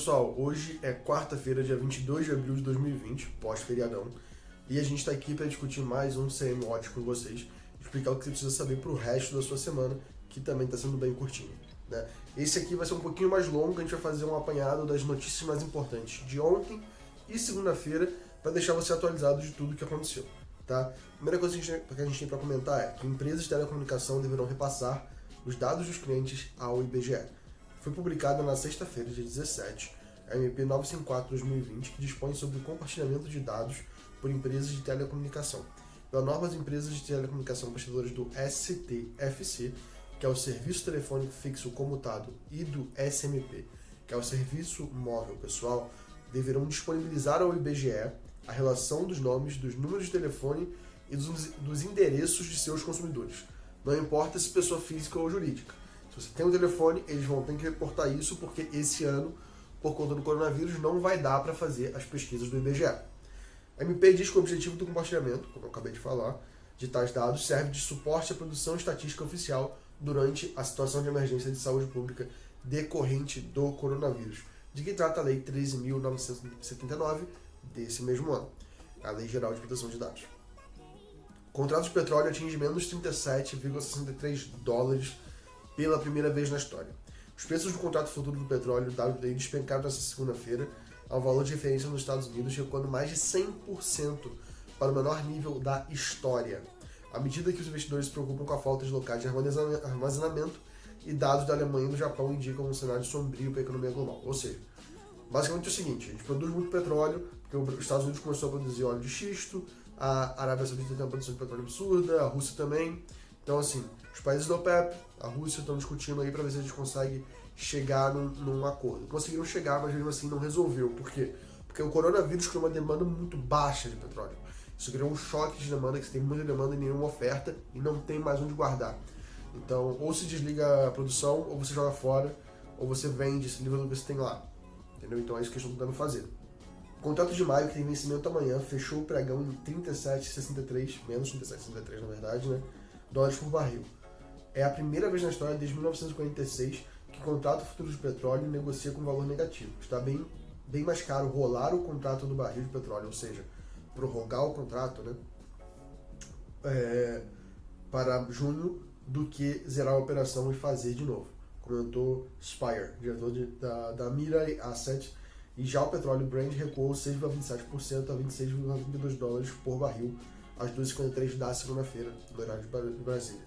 pessoal, hoje é quarta-feira, dia 22 de abril de 2020, pós-feriadão, e a gente está aqui para discutir mais um CM Watch com vocês, explicar o que você precisa saber para o resto da sua semana, que também está sendo bem curtinho, né? Esse aqui vai ser um pouquinho mais longo, a gente vai fazer um apanhado das notícias mais importantes de ontem e segunda-feira, para deixar você atualizado de tudo que aconteceu, tá? A primeira coisa que a gente tem para comentar é que empresas de telecomunicação deverão repassar os dados dos clientes ao IBGE. Foi publicada na sexta-feira, dia 17, a MP 954/2020, que dispõe sobre o compartilhamento de dados por empresas de telecomunicação. Pela norma, as empresas de telecomunicação prestadoras do STFC, que é o Serviço Telefônico Fixo Comutado, e do SMP, que é o Serviço Móvel Pessoal, deverão disponibilizar ao IBGE a relação dos nomes, dos números de telefone e dos endereços de seus consumidores. Não importa se pessoa física ou jurídica. Se você tem um telefone, eles vão ter que reportar isso, porque esse ano, por conta do coronavírus, não vai dar para fazer as pesquisas do IBGE. A MP diz que o objetivo do compartilhamento, como eu acabei de falar, de tais dados serve de suporte à produção estatística oficial durante a situação de emergência de saúde pública decorrente do coronavírus, de que trata a Lei 13.979 desse mesmo ano, a Lei Geral de Proteção de Dados. O contrato de petróleo atinge menos 37,63 dólares pela primeira vez na história. Os preços do contrato futuro do petróleo WTI despencaram nesta segunda-feira ao valor de referência nos Estados Unidos, recuando mais de 100% para o menor nível da história. À medida que os investidores se preocupam com a falta de locais de armazenamento e dados da Alemanha e do Japão indicam um cenário sombrio para a economia global. Ou seja, basicamente é o seguinte: a gente produz muito petróleo, porque os Estados Unidos começou a produzir óleo de xisto, a Arábia Saudita tem uma produção de petróleo absurda, a Rússia também. Então, assim, os países da OPEP, a Rússia, estão discutindo aí para ver se a gente consegue chegar num acordo. Conseguiram chegar, mas mesmo assim não resolveu. Por quê? Porque o coronavírus criou uma demanda muito baixa de petróleo. Isso criou um choque de demanda, que você tem muita demanda e nenhuma oferta, e não tem mais onde guardar. Então, ou se desliga a produção, ou você joga fora, ou você vende, se livra do que você tem lá. Entendeu? Então é isso que eles estão tentando fazer. O contrato de maio, que tem vencimento amanhã, fechou o pregão em 37,63, menos 37,63 na verdade, né? Dólares por barril. É a primeira vez na história, desde 1946, que o contrato futuro de petróleo negocia com valor negativo. Está bem mais caro rolar o contrato do barril de petróleo, ou seja, prorrogar o contrato, né, para junho, do que zerar a operação e fazer de novo. Comentou Spire, diretor da Mirai Asset. E já o petróleo Brent recuou 6,27% a 26,32 dólares por barril, às 2h53 da segunda-feira, no horário de Brasília.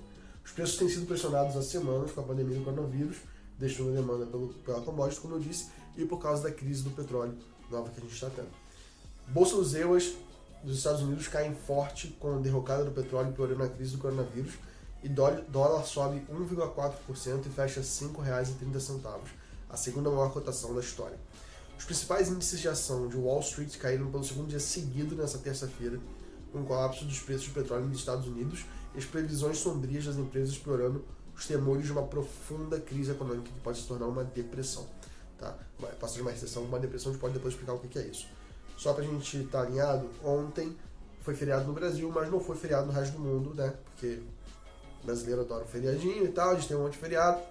Os preços têm sido pressionados há semanas com a pandemia do coronavírus, deixando a demanda pela commodity, como eu disse, e por causa da crise do petróleo nova que a gente está tendo. Bolsa dos EUAs dos Estados Unidos caem forte com a derrocada do petróleo piorando a crise do coronavírus, e dólar sobe 1,4% e fecha R$ 5,30, a segunda maior cotação da história. Os principais índices de ação de Wall Street caíram pelo segundo dia seguido nesta terça-feira, com o colapso dos preços de petróleo nos Estados Unidos e as previsões sombrias das empresas explorando os temores de uma profunda crise econômica que pode se tornar uma depressão. Tá? Passar de uma recessão, uma depressão, a gente pode depois explicar o que é isso. Só pra gente estar alinhado, ontem foi feriado no Brasil, mas não foi feriado no resto do mundo, né? Porque o brasileiro adora um feriadinho e tal, a gente tem um monte de feriado.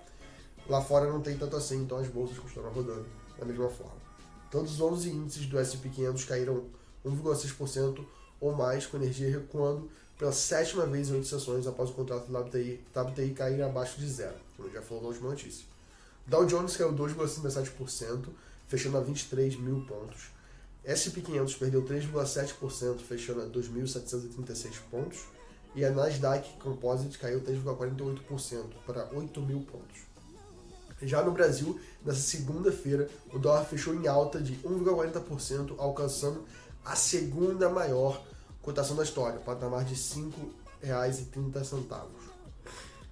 Lá fora não tem tanto assim, então as bolsas continuam rodando da mesma forma. Todos os 11 índices do S&P 500 caíram 1,6% ou mais, com energia recuando pela sétima vez em 8 sessões após o contrato do WTI cair abaixo de zero, como já falou na última notícia. Dow Jones caiu 2,57%, fechando a 23 mil pontos. S&P 500 perdeu 3,7%, fechando a 2.736 pontos. E a Nasdaq Composite caiu 3,48% para 8 mil pontos. Já no Brasil, nessa segunda-feira, o dólar fechou em alta de 1,40%, alcançando a segunda maior cotação da história, patamar de R$ 5,30.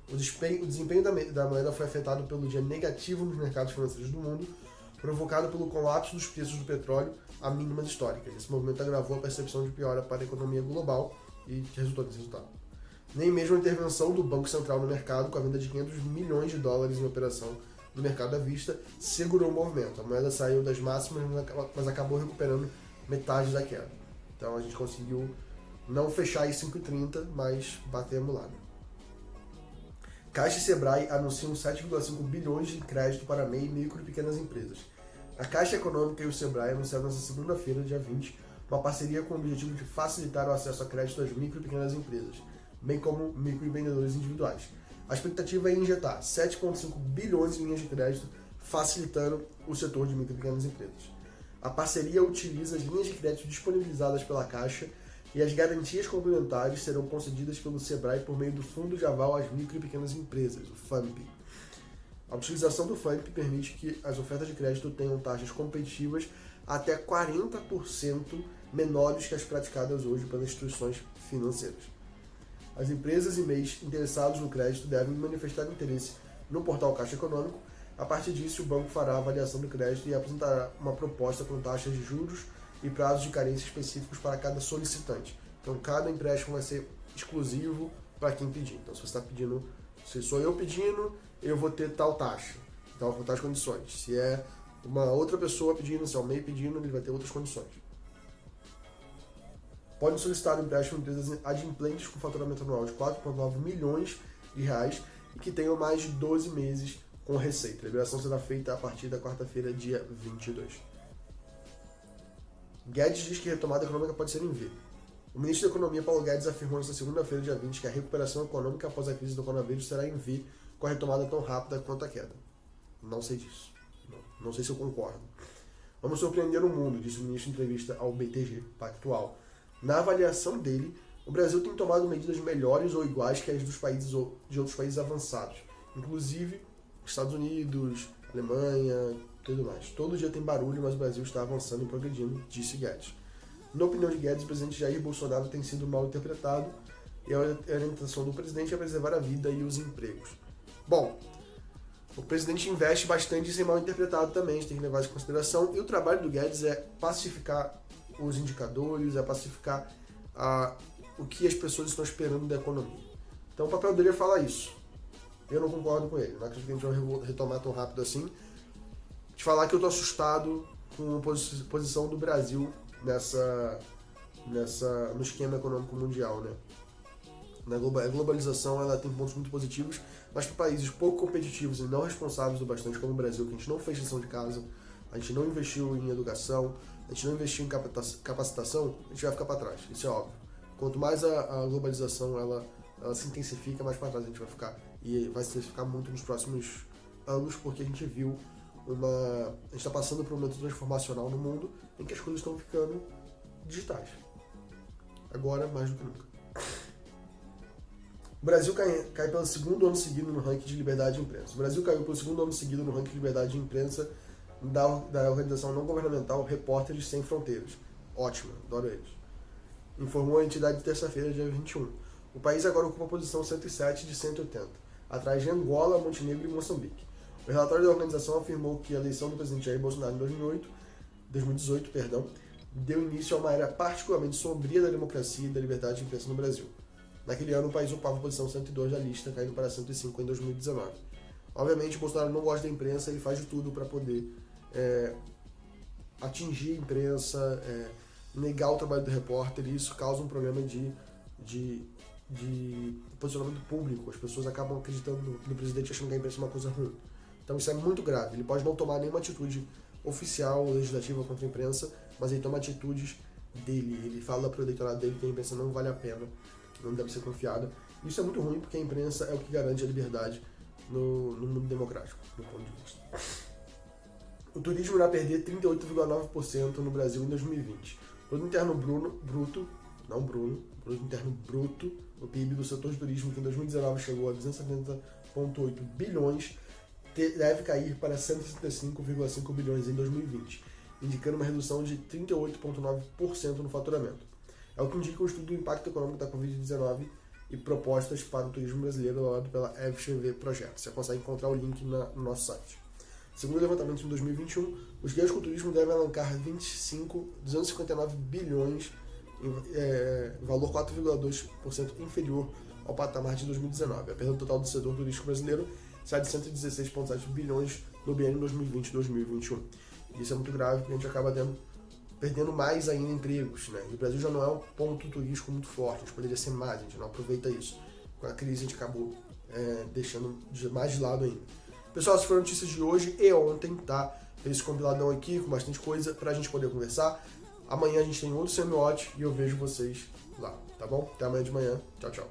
O desempenho da moeda foi afetado pelo dia negativo nos mercados financeiros do mundo, provocado pelo colapso dos preços do petróleo a mínimas históricas. Esse movimento agravou a percepção de piora para a economia global e resultou nesse resultado. Nem mesmo a intervenção do Banco Central no mercado, com a venda de 500 milhões de dólares em operação no mercado à vista, segurou o movimento. A moeda saiu das máximas, mas acabou recuperando metade da queda. Então a gente conseguiu não fechar em 5,30, mas batemos lá. Caixa e Sebrae anunciam 7,5 bilhões de crédito para MEI, micro e pequenas empresas. A Caixa Econômica e o Sebrae anunciaram nesta segunda-feira, dia 20, uma parceria com o objetivo de facilitar o acesso a crédito das micro e pequenas empresas, bem como microempreendedores individuais. A expectativa é injetar 7,5 bilhões em linhas de crédito, facilitando o setor de micro e pequenas empresas. A parceria utiliza as linhas de crédito disponibilizadas pela Caixa e as garantias complementares serão concedidas pelo Sebrae por meio do Fundo de Aval às Micro e Pequenas Empresas, o FAMP. A utilização do FAMP permite que as ofertas de crédito tenham taxas competitivas até 40% menores que as praticadas hoje pelas instituições financeiras. As empresas e MEIs interessados no crédito devem manifestar interesse no portal Caixa Econômico. A partir disso, o banco fará a avaliação do crédito e apresentará uma proposta com taxas de juros e prazos de carência específicos para cada solicitante. Então, cada empréstimo vai ser exclusivo para quem pedir. Então, se você está pedindo, se sou eu pedindo, eu vou ter tal taxa, com tais condições. Se é uma outra pessoa pedindo, se é o MEI pedindo, ele vai ter outras condições. Podem solicitar um empréstimo empresas adimplentes com faturamento anual de 4,9 milhões de reais e que tenham mais de 12 meses com receita. A liberação será feita a partir da quarta-feira, dia 22. Guedes diz que a retomada econômica pode ser em V. O ministro da Economia, Paulo Guedes, afirmou nesta segunda-feira, dia 20, que a recuperação econômica após a crise do coronavírus será em V, com a retomada tão rápida quanto a queda. Não sei disso. Não sei se eu concordo. Vamos surpreender o mundo, disse o ministro em entrevista ao BTG Pactual. Na avaliação dele, o Brasil tem tomado medidas melhores ou iguais que as de outros países avançados, inclusive Estados Unidos, Alemanha, tudo mais. Todo dia tem barulho, mas o Brasil está avançando e progredindo, disse Guedes. Na opinião de Guedes, o presidente Jair Bolsonaro tem sido mal interpretado e a orientação do presidente é preservar a vida e os empregos. Bom, o presidente investe bastante em ser mal interpretado também, a gente tem que levar isso em consideração, e o trabalho do Guedes é pacificar os indicadores, é pacificar o que as pessoas estão esperando da economia. Então o papel dele é falar isso. Eu não concordo com ele, não acredito que a gente vai retomar tão rápido assim. De falar que eu estou assustado com a posição do Brasil no esquema econômico mundial, né? A globalização ela tem pontos muito positivos, mas para países pouco competitivos e não responsáveis o bastante, como o Brasil, que a gente não fez lição de casa, a gente não investiu em educação, a gente não investiu em capacitação, a gente vai ficar para trás, isso é óbvio. Quanto mais a globalização ela se intensifica, mais para trás a gente vai ficar. E vai se intensificar muito nos próximos anos, porque a gente viu a gente está passando por um momento transformacional no mundo em que as coisas estão ficando digitais. Agora, mais do que nunca. O Brasil cai pelo segundo ano seguido no ranking de liberdade de imprensa. O Brasil caiu pelo segundo ano seguido no ranking de liberdade de imprensa da organização não governamental Repórteres Sem Fronteiras. Ótimo, adoro eles. Informou a entidade terça-feira, dia 21. O país agora ocupa a posição 107 de 180, atrás de Angola, Montenegro e Moçambique. O relatório da organização afirmou que a eleição do presidente Jair Bolsonaro em 2018 deu início a uma era particularmente sombria da democracia e da liberdade de imprensa no Brasil. Naquele ano, o país ocupava a posição 102 da lista, caindo para 105 em 2019. Obviamente, Bolsonaro não gosta da imprensa, ele faz de tudo para poder atingir a imprensa, negar o trabalho do repórter, e isso causa um problema de posicionamento público. As pessoas acabam acreditando no presidente, achando que a imprensa é uma coisa ruim. Então isso é muito grave. Ele pode não tomar nenhuma atitude oficial ou legislativa contra a imprensa, mas ele toma atitudes dele. Ele fala para o eleitorado dele que a imprensa não vale a pena, não deve ser confiada. Isso é muito ruim, porque a imprensa é o que garante a liberdade no mundo democrático, do ponto de vista. O turismo irá perder 38,9% no Brasil em 2020. O produto interno bruto, o PIB do setor de turismo, que em 2019 chegou a 270,8 bilhões, deve cair para 165,5 bilhões em 2020, indicando uma redução de 38,9% no faturamento. É o que indica o estudo do impacto econômico da Covid-19 e propostas para o turismo brasileiro, elaborado pela FGV Projeto. Você consegue encontrar o link no nosso site. Segundo o levantamento de 2021, os guias com turismo devem alancar 259 bilhões, valor 4,2% inferior ao patamar de 2019. A perda total do setor turístico brasileiro sai de 116,7 bilhões no biênio 2020-2021. Isso é muito grave, porque a gente acaba perdendo mais ainda empregos, né? E o Brasil já não é um ponto turístico muito forte, a gente poderia ser mais, a gente não aproveita isso. Com a crise a gente acabou deixando mais de lado ainda. Pessoal, essas foram notícias de hoje e ontem, tá? Fez esse compiladão aqui com bastante coisa pra gente poder conversar. Amanhã a gente tem outro semi-watch e eu vejo vocês lá, tá bom? Até amanhã de manhã. Tchau, tchau.